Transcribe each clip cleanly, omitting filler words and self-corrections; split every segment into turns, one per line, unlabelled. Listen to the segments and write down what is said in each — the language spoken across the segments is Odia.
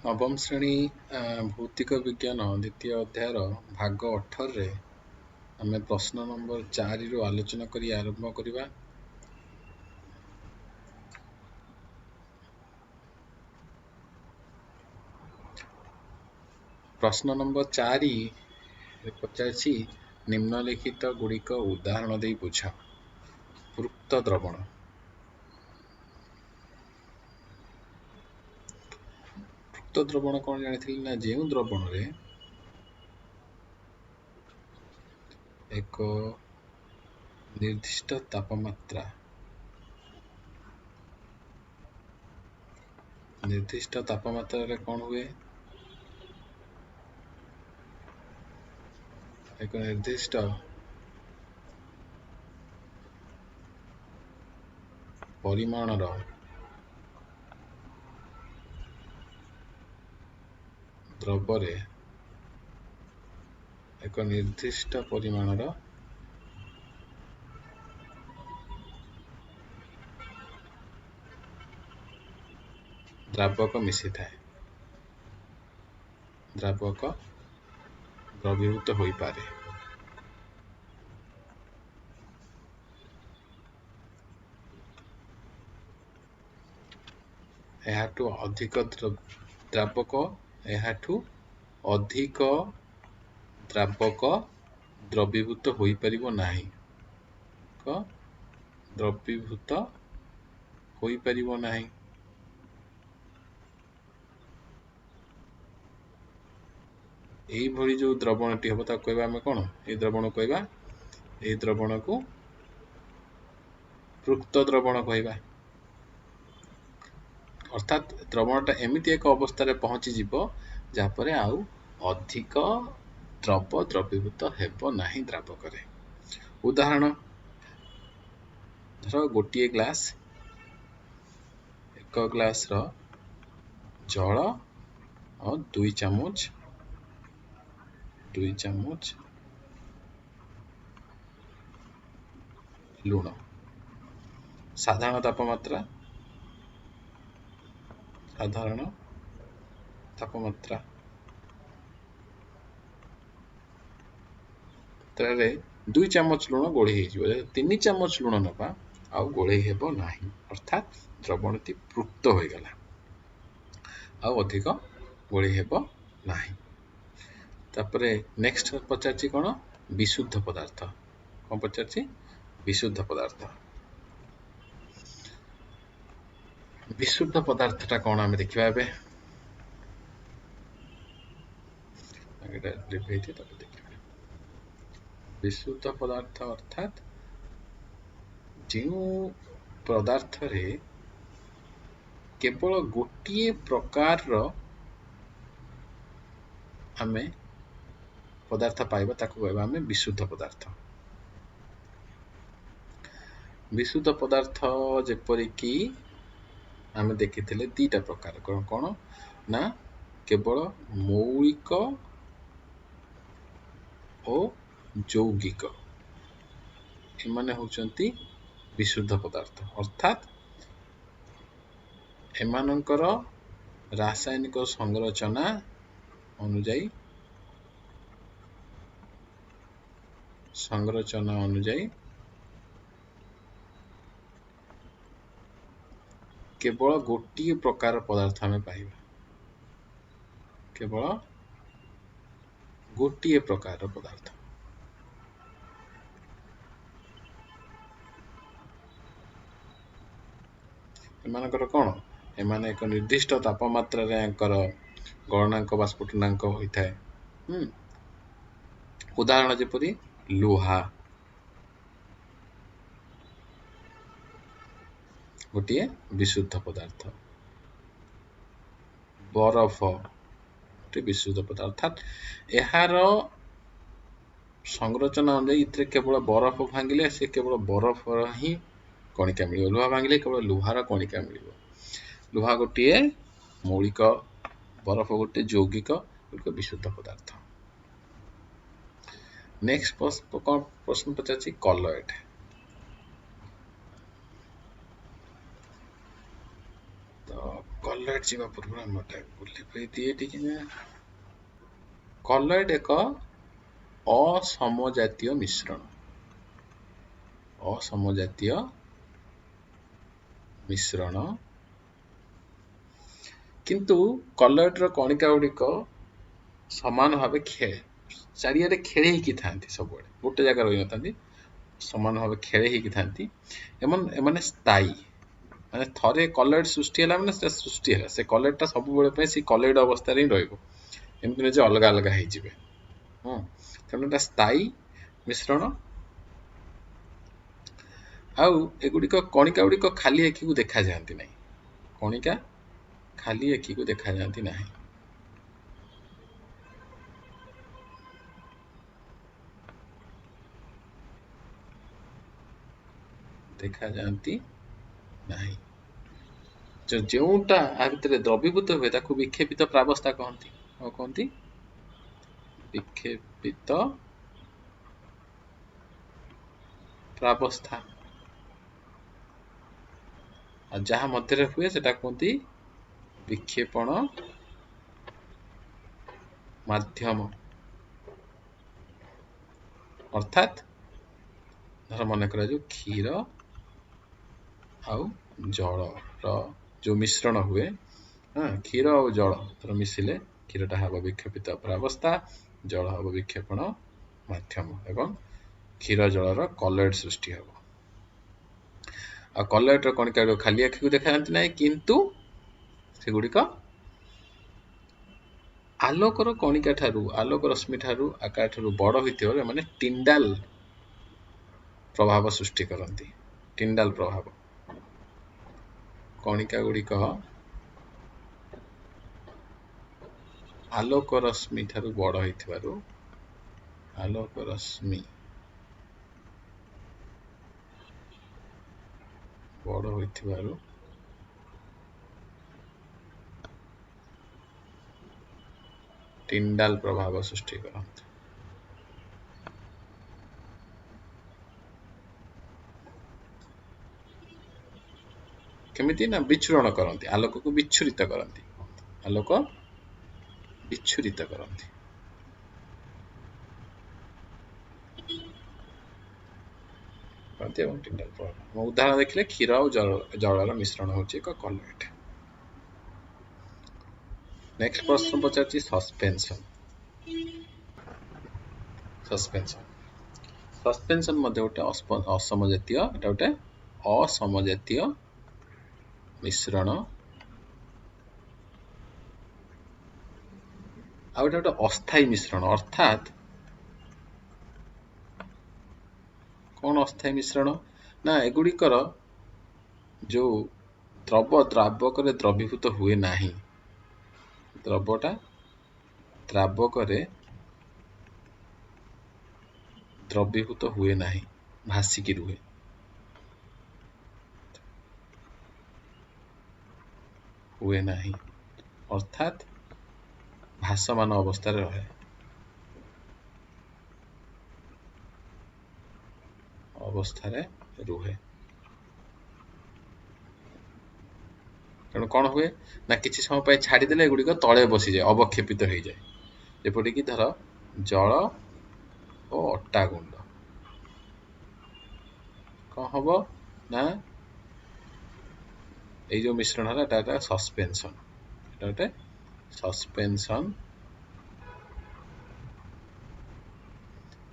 नवम श्रेणी भौतिक विज्ञान द्वितीय अध्यायर भाग 18 आम प्रश्न नंबर 4 रु आलोचना करी आरंभ करवा। प्रश्न नंबर 4 पचारि निम्नलिखित गुड़िक उदाहरण दे बुझ। पृक्त द्रवण पृक्त द्रवण कौन जानी ना जो द्रवण रे एक निर्दिष्ट तापमात्रा रे कौन हुए एक निर्दिष्ट परिमाणर द्रव्य एक निर्दिष्ट परिमाणर द्रावक मिसी थाए। द्रावक द्रवीभूत हो पारे। एहाठू अधिक द्रावक द्रवीभूत हो पारिबो नाही। द्रवीभूत हो पारिबो नाही। एई भली जो द्रवणटी हम ताको कहबा आमे कोन ए द्रवण कहबा ए द्रवण को पृक्त द्रवण कहबा। अर्थात द्रवणटा एमिति एक अवस्था रे पहुंची जिवो जहा परे आउ अधिक द्रव द्रवीभूत हेबो नाही द्रावक रे। उदाहरण धर गोटे ग्लास एक ग्लास रो जल और 2 चामच लूण। साधारण तापमात्रा तारे 2 चामच लूण गोली हो 3 चामच लूण नबा आउ गोली हेबो नाही। अर्थात द्रवणटी पृक्त हो गला आउ अधिक गोली हेबो नाही। तापरे नेक्स्ट पचारछि कोन विशुद्ध पदार्थ कोन पचारछि विशुद्ध पदार्थ। विशुद्ध पदार्थटा कोन आमे देखिबा एबे एटा लिखैथि ताको देखिबा। विशुद्ध पदार्थ अर्थात जो पदार्थ रे केवल गोटे प्रकार रो आमे पदार्थ पाइबा ताको कहबा आमे विशुद्ध पदार्थ। विशुद्ध पदार्थ जेपरि कि आमे देखिथिले दीटा प्रकार कोन कोन ना केवल मौलिक और यौगिक एमाने होचंती विशुद्ध पदार्थ। अर्थात एमानंकर रासायनिक संरचना अनुजाई केवल गोटे प्रकार पदार्थ हमें पाइबा। केवल गोटे प्रकार पदार्थ एमानकर कोन एमाने एक निर्दिष्ट तापमात्रा रे अंकर गणनांक वा स्फुटनांक होइथाय। उदाहरण जेपरि लोहा गोटे विशुद्ध पदार्थ। बरफ गोटे विशुद्ध पदार्थ। अर्थात एहार संरचना अनुसार इतरे केवल बरफ भांगिले से केवल बरफ ही कणिका मिलिबो। लोहा भांगिले केवल लोहार कणिका मिलिबो। लोहा गोटे मौलिक बरफ गोटे यौगिक गोटे विशुद्ध पदार्थ। नेक्स्ट प्रश्न पचाछि कलॉइड। तो କଲଏଡ୍ ଯିବା ପୂର୍ବରୁ ଆମଟା ବୁଲି ଦିଏ ଟିକେ ନା। କଲଏଡ୍ ଏକ ଅସମଜାତୀୟ ମିଶ୍ରଣ। ଅସମଜାତୀୟ ମିଶ୍ରଣ କିନ୍ତୁ କଲଏଡ୍ର କଣିକା ଗୁଡ଼ିକ ସମାନ ଭାବେ ଚାରିଆଡ଼େ ଖେଳେଇକି ଥାନ୍ତି, ସବୁବେଳେ ଗୋଟେ ଜାଗା ରହିନଥାନ୍ତି, ସମାନ ଭାବେ ଖେଳେଇ ଥାନ୍ତି। ଏମାନେ ସ୍ଥାୟୀ, ମାନେ ଥରେ କଲଏଡ୍ ସୃଷ୍ଟି ହେଲା ମାନେ ସେଟା ସୃଷ୍ଟି ହେଲା, ସେ କଲଏଡ୍ଟା ସବୁବେଳେ ପାଇଁ ସେ କଲଏଡ୍ ଅବସ୍ଥାରେ ହିଁ ରହିବ, ଏମିତି ନୁହେଁ ଯେ ଅଲଗା ଅଲଗା ହେଇଯିବେ। ତେଣୁ ଏଟା ସ୍ଥାୟୀ ମିଶ୍ରଣ। ଆଉ ଏଗୁଡ଼ିକ କଣିକା ଗୁଡ଼ିକ ଖାଲି ଆଖିକୁ ଦେଖାଯାଆନ୍ତି ନାହିଁ। କଣିକା ଖାଲି ଆଖିକୁ ଦେଖାଯାଆନ୍ତି ନାହିଁ। ଦେଖାଯାଆନ୍ତି ନାହିଁ। ଯେଉଁଟା ଆ ଭିତରେ ଦ୍ରବୀଭୂତ ହୁଏ ତାକୁ ବିକ୍ଷେପିତ ପ୍ରାବସ୍ଥା କହନ୍ତି। କଣ କହନ୍ତି? ବିକ୍ଷେପିତ ପ୍ରାବସ୍ଥା। ଆଉ ଯାହା ମଧ୍ୟରେ ହୁଏ ସେଟା କୁହନ୍ତି ବିକ୍ଷେପଣ ମାଧ୍ୟମ। ଅର୍ଥାତ୍ ଧର ମନେ କରାଯାଉ କ୍ଷୀର ଆଉ ଜଳର ଯୋଉ ମିଶ୍ରଣ ହୁଏ, କ୍ଷୀର ଆଉ ଜଳ ମିଶିଲେ କ୍ଷୀରଟା ହେବ ବିକ୍ଷେପିତ ପ୍ରାବସ୍ଥା, ଜଳ ହେବ ବିକ୍ଷେପଣ ମାଧ୍ୟମ ଏବଂ କ୍ଷୀର ଜଳର କଲଏଡ୍ ସୃଷ୍ଟି ହେବ। ଆଉ କଲଏଡ୍ର କଣିକା ଖାଲି ଆଖିକୁ ଦେଖାଯାଆନ୍ତି ନାହିଁ, କିନ୍ତୁ ସେଗୁଡ଼ିକ ଆଲୋକର କଣିକା ଠାରୁ, ଆଲୋକ ରଶ୍ମି ଠାରୁ ଆକାର ଠାରୁ ବଡ଼ ହୋଇଥିବାରୁ ଏମାନେ ଟିଣ୍ଡାଲ ପ୍ରଭାବ ସୃଷ୍ଟି କରନ୍ତି। ଟିଣ୍ଡାଲ ପ୍ରଭାବ। କଣିକା ଗୁଡ଼ିକ ଆଲୋକ ରଶ୍ମି ଠାରୁ ବଡ଼ ହୋଇଥିବାରୁ, ଆଲୋକ ରଶ୍ମି ବଡ଼ ହୋଇଥିବାରୁ ଟିଣ୍ଡାଲ ପ୍ରଭାବ ସୃଷ୍ଟି କରନ୍ତି। କେମିତି ନା ବିଚ୍ଛୁରଣ କରନ୍ତି, ଆଲୋକକୁ ବିଚ୍ଛୁରିତ କରନ୍ତି। ଆଲୋକ ବିଚ୍ଛୁରିତ କରନ୍ତି। ଏବଂ ଟିଣ୍ଡାଲ ପ୍ରଭାବ। ଉଦାହରଣ ଦେଖିଲେ କ୍ଷୀର ଆଉ ଜଳର ମିଶ୍ରଣ ହେଉଛି ଏକ କଲଏଡ୍। ନେକ୍ସଟ ପ୍ରଶ୍ନ ପଚାରୁଛି ସସ୍ପେନ୍ସନ। ସସ୍ପେନ୍ସନ ମଧ୍ୟ ଗୋଟେ ଅସମଜାତୀୟ, ଏଟା ଗୋଟେ ଅସମଜାତୀୟ ମିଶ୍ରଣ। ଆଉ ଏଟା ଗୋଟେ ଅସ୍ଥାୟୀ ମିଶ୍ରଣ। ଅର୍ଥାତ୍ କଣ ଅସ୍ଥାୟୀ ମିଶ୍ରଣ? ନା ଏଗୁଡ଼ିକର ଯୋଉ ଦ୍ରାବକରେ ଦ୍ରବୀଭୂତ ହୁଏ ନାହିଁ। ଦ୍ରବଟା ଦ୍ରାବକରେ ଦ୍ରବୀଭୂତ ହୁଏ ନାହିଁ, ଭାସିକି ରୁହେ। ଅର୍ଥାତ୍ ଭାସମାନ ଅବସ୍ଥାରେ ରହେ। ତେଣୁ କଣ ହୁଏ ନା କିଛି ସମୟ ପାଇଁ ଛାଡ଼ିଦେଲେ ଏଗୁଡ଼ିକ ତଳେ ବସିଯାଏ, ଅବକ୍ଷେପିତ ହେଇଯାଏ। ଯେପରିକି ଧର ଜଳ ଓ ଅଟା ଗୁଣ୍ଡ କଣ ହବ ନା ଏଇ ଯୋଉ ମିଶ୍ରଣ ହେଲା ଏଟା ସସ୍ପେନ୍ସନ। ଏଟା ଗୋଟେ ସସ୍ପେନ୍ସନ।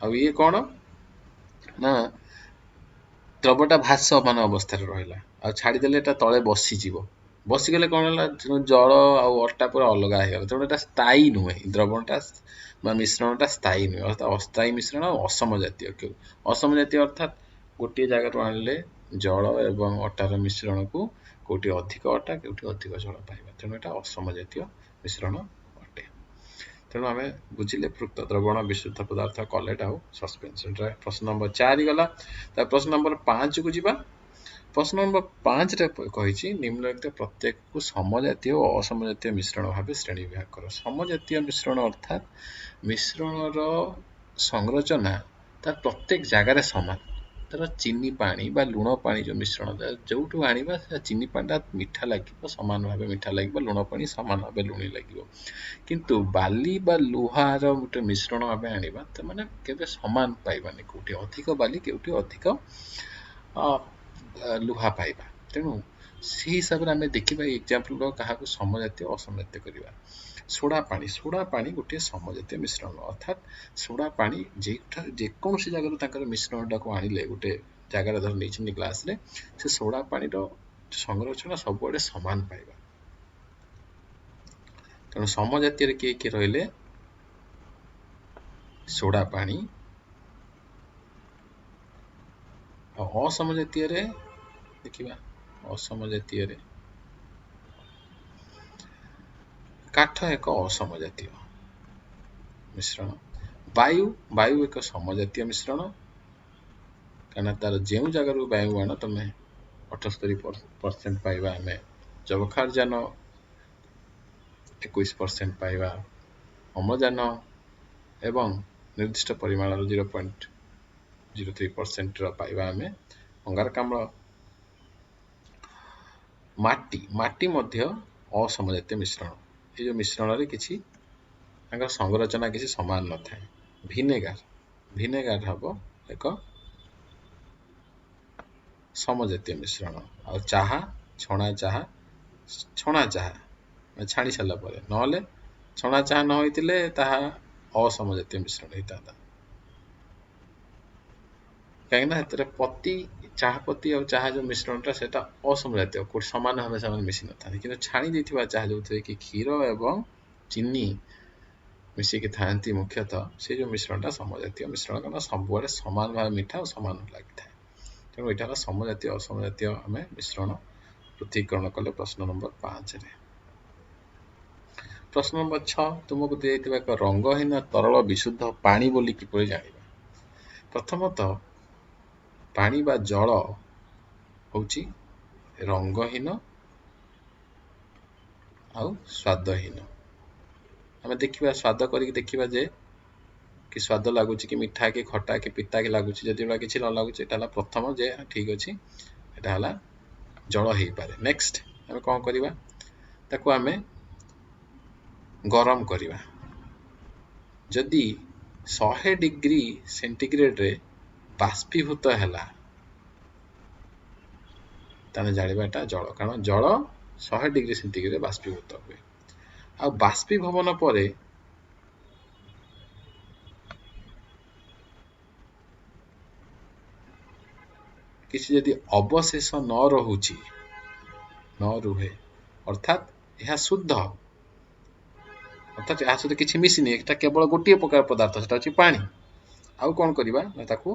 ଆଉ ଇଏ କଣ ନା ଦ୍ରବଟା ଭାସମାନ ଅବସ୍ଥାରେ ରହିଲା, ଆଉ ଛାଡ଼ିଦେଲେ ଏଟା ତଳେ ବସିଯିବ। ବସିଗଲେ କଣ ହେଲା, ଜଳ ଆଉ ଅଟା ପୁରା ଅଲଗା ହେଇଗଲା। ତେଣୁ ଏଟା ସ୍ଥାୟୀ ନୁହେଁ, ଦ୍ରବଣଟା ବା ମିଶ୍ରଣଟା ସ୍ଥାୟୀ ନୁହେଁ। ଅର୍ଥାତ୍ ଅସ୍ଥାୟୀ ମିଶ୍ରଣ ଆଉ ଅସମଜାତୀୟ। ଅସମଜାତୀୟ ଅର୍ଥାତ୍ ଗୋଟିଏ ଜାଗାରୁ ଆଣିଲେ ଜଳ ଏବଂ ଅଟାର ମିଶ୍ରଣକୁ କୋଉଠି ଅଧିକ ଅଟା କୋଉଠି ଅଧିକ ଜଳ ପାଇବା। ତେଣୁ ଏଟା ଅସମଜାତୀୟ ମିଶ୍ରଣ ଅଟେ। ତେଣୁ ଆମେ ବୁଝିଲେ ପୃକ୍ତ ଦ୍ରବଣ, ବିଶୁଦ୍ଧ ପଦାର୍ଥ, କଲଏଡ୍ ଆଉ ସସ୍ପେନ୍ସନ। ପ୍ରଶ୍ନ ନମ୍ବର 4 ଗଲା। ତା ପ୍ରଶ୍ନ ନମ୍ବର 5କୁ ଯିବା। ପ୍ରଶ୍ନ ନମ୍ବର 5ରେ କହିଛି ନିମ୍ନଲିଖିତ ପ୍ରତ୍ୟେକକୁ ସମଜାତୀୟ ଓ ଅସମଜାତୀୟ ମିଶ୍ରଣ ଭାବେ ଶ୍ରେଣୀ ବିଭାଗ କର। ସମଜାତୀୟ ମିଶ୍ରଣ ଅର୍ଥାତ୍ ମିଶ୍ରଣର ସଂରଚନା ତାର ପ୍ରତ୍ୟେକ ଜାଗାରେ ସମାନ। ଧର ଚିନି ପାଣି ବା ଲୁଣ ପାଣି ଯେଉଁ ମିଶ୍ରଣ ଯେଉଁଠୁ ଆଣିବା ସେ ଚିନି ପାଣିଟା ମିଠା ଲାଗିବ, ସମାନ ଭାବେ ମିଠା ଲାଗିବ, ଲୁଣ ପାଣି ସମାନ ଭାବେ ଲୁଣି ଲାଗିବ। କିନ୍ତୁ ବାଲି ବା ଲୁହାର ଗୋଟେ ମିଶ୍ରଣ ଭାବେ ଆଣିବା ସେମାନେ କେବେ ସମାନ ପାଇବାନି, କେଉଁଠି ଅଧିକ ବାଲି କେଉଁଠି ଅଧିକ ଲୁହା ପାଇବା। ତେଣୁ ସେହି ହିସାବରେ ଆମେ ଦେଖିବା ଏଇ ଏକ୍ଜାମ୍ପଲ କାହାକୁ ସମଜାତୀୟ ଅସମଜାତୀୟ କରିବା। ସୋଡ଼ା ପାଣି ଗୋଟିଏ ସମଜାତୀୟ ମିଶ୍ରଣ, ଅର୍ଥାତ୍ ସୋଡ଼ା ପାଣି ଯେକୌଣସି ଜାଗାରୁ ତାଙ୍କର ମିଶ୍ରଣଟାକୁ ଆଣିଲେ, ଗୋଟେ ଜାଗାରେ ଧର ନେଇଛନ୍ତି ଗ୍ଲାସରେ, ସେ ସୋଡ଼ା ପାଣିର ସଂରଚନା ସବୁଆଡ଼େ ସମାନ ପାଇବା। ତେଣୁ ସମଜାତୀୟରେ କିଏ କିଏ ରହିଲେ? ସୋଡ଼ା ପାଣି। ଆଉ ଅସମଜାତୀୟରେ ଦେଖିବା, ଅସମଜାତୀୟରେ କାଠ ଏକ ଅସମଜାତୀୟ ମିଶ୍ରଣ। ବାୟୁ ଏକ ସମଜାତୀୟ ମିଶ୍ରଣ, କାରଣ ତାର ଯେଉଁ ଜାଗାରୁ ବାୟୁ ଆଣ ତମେ 78% ପାଇବା ଆମେ ଯବକ୍ଷାରଜାନ, 21% ପାଇବା ଅମ୍ଳଜାନ ଏବଂ ନିର୍ଦ୍ଦିଷ୍ଟ ପରିମାଣର 0.03% ପାଇବା ଆମେ ଅଙ୍ଗାରକାମ୍ଳ। ମାଟି ମଧ୍ୟ ଅସମଜାତୀୟ ମିଶ୍ରଣ। ଏ ଯେଉଁ ମିଶ୍ରଣରେ କିଛି ତାଙ୍କର ସଂରଚନା କିଛି ସମାନ ନଥାଏ। ଭିନେଗାର ହବ ଏକ ସମଜାତୀୟ ମିଶ୍ରଣ। ଆଉ ଛଣା ଚାହା ଛାଣି ସାରିଲା ପରେ, ନହେଲେ ଛଣା ଚାହା ନ ହୋଇଥିଲେ ତାହା ଅସମଜାତୀୟ ମିଶ୍ରଣ ହେଇଥାନ୍ତା, କାହିଁକିନା ସେଥିରେ ଚାହା ପତି ଆଉ ଚାହା ଯେଉଁ ମିଶ୍ରଣଟା ସେଇଟା ଅସମଜାତୀୟ, କୋଉଠି ସମାନ ଭାବେ ସେମାନେ ମିଶି ନଥାନ୍ତି। କିନ୍ତୁ ଛାଣି ଦେଇଥିବା ଚାହା ଯେଉଁଥିରେ କି କ୍ଷୀର ଏବଂ ଚିନି ମିଶିକି ଥାନ୍ତି ମୁଖ୍ୟତଃ, ସେ ଯେଉଁ ମିଶ୍ରଣଟା ସମଜାତୀୟ ମିଶ୍ରଣ, କାରଣ ସବୁଆଡ଼େ ସମାନ ଭାବେ ମିଠା ଆଉ ସମାନ ଲାଗିଥାଏ। ତେଣୁ ଏଇଟା ହେଲା ସମଜାତୀୟ ଅସମଜାତୀୟ ଆମେ ମିଶ୍ରଣ ପୃଥକୀକରଣ କଲେ ପ୍ରଶ୍ନ ନମ୍ବର 5ରେ। ପ୍ରଶ୍ନ ନମ୍ବର 6, ତୁମକୁ ଦିଆଯାଇଥିବା ଏକ ରଙ୍ଗହୀନ ତରଳ ବିଶୁଦ୍ଧ ପାଣି ବୋଲି କିପରି ଜାଣିବା? ପ୍ରଥମତଃ ପାଣି ବା ଜଳ ହେଉଛି ରଙ୍ଗହୀନ ଆଉ ସ୍ୱାଦହୀନ। ଆମେ ଦେଖିବା, ସ୍ୱାଦ କରିକି ଦେଖିବା ଯେ କି ସ୍ୱାଦ ଲାଗୁଛି, କି ମିଠା, କି ଖଟା, କି ପିତା କି ଲାଗୁଛି। ଯଦି ଏଗୁଡ଼ା କିଛି ନ ଲାଗୁଛି, ଏଇଟା ହେଲା ପ୍ରଥମ ଯେ ଠିକ୍ ଅଛି, ଏଇଟା ହେଲା ଜଳ ହେଇପାରେ। ନେକ୍ସଟ ଆମେ କ'ଣ କରିବା? ତାକୁ ଆମେ ଗରମ କରିବା। ଯଦି 100 ଡିଗ୍ରୀ ସେଣ୍ଟିଗ୍ରେଡରେ ବାଷ୍ପୀଭୂତ ହେଲା, ତାହେଲେ ଜାଣିବା ଏଟା ଜଳ, କାରଣ ଜଳ 100 ଡିଗ୍ରୀ ସେଣ୍ଟିଗ୍ରେଡରେ ବାଷ୍ପୀଭୂତ ହୁଏ। ଆଉ ବାଷ୍ପୀଭବନ ପରେ କିଛି ଯଦି ଅବଶେଷ ନ ରୁହେ, ଅର୍ଥାତ୍ ଏହା ଶୁଦ୍ଧ, ଅର୍ଥାତ୍ ଏହା ସହିତ କିଛି ମିଶିନି, এটা କେବଳ ଗୋଟିଏ ପ୍ରକାର ପଦାର୍ଥ, ସେଟା ହେଉଛି ପାଣି। ଆଉ କ'ଣ କରିବା ନା ତାକୁ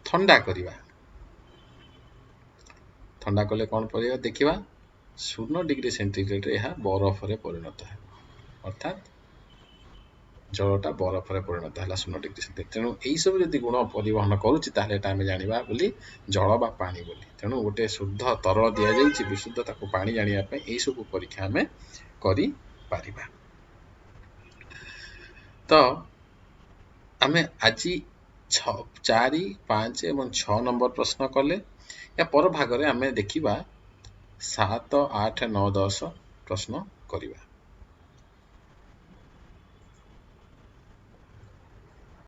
ଥଣ୍ଡା କରିବା। ଥଣ୍ଡା କଲେ କ'ଣ କରିବା? ଦେଖିବା 0 ଡିଗ୍ରୀ ସେଣ୍ଟିଗ୍ରେଡରେ ଏହା ବରଫରେ ପରିଣତ ହେବ, ଅର୍ଥାତ୍ ଜଳଟା ବରଫରେ ପରିଣତ ହେଲା 0 ଡିଗ୍ରୀ ସେଣ୍ଟିଗ୍ରେଡ। ତେଣୁ ଏଇସବୁ ଯଦି ଗୁଣ ପରିବହନ କରୁଛି, ତାହେଲେ ଏଟା ଆମେ ଜାଣିବା ବୋଲି ଜଳ ବା ପାଣି ବୋଲି। ତେଣୁ ଗୋଟେ ଶୁଦ୍ଧ ତରଳ ଦିଆଯାଇଛି ବିଶୁଦ୍ଧ, ତାକୁ ପାଣି ଜାଣିବା ପାଇଁ ଏଇସବୁ ପରୀକ୍ଷା ଆମେ କରିପାରିବା। ତ ଆମେ ଆଜି 4, 5 ଏବଂ 6 ନମ୍ବର ପ୍ରଶ୍ନ କଲେ। ଏହା ପର ଭାଗରେ ଆମେ ଦେଖିବା 7, 8, 9, 10 ପ୍ରଶ୍ନ କରିବା।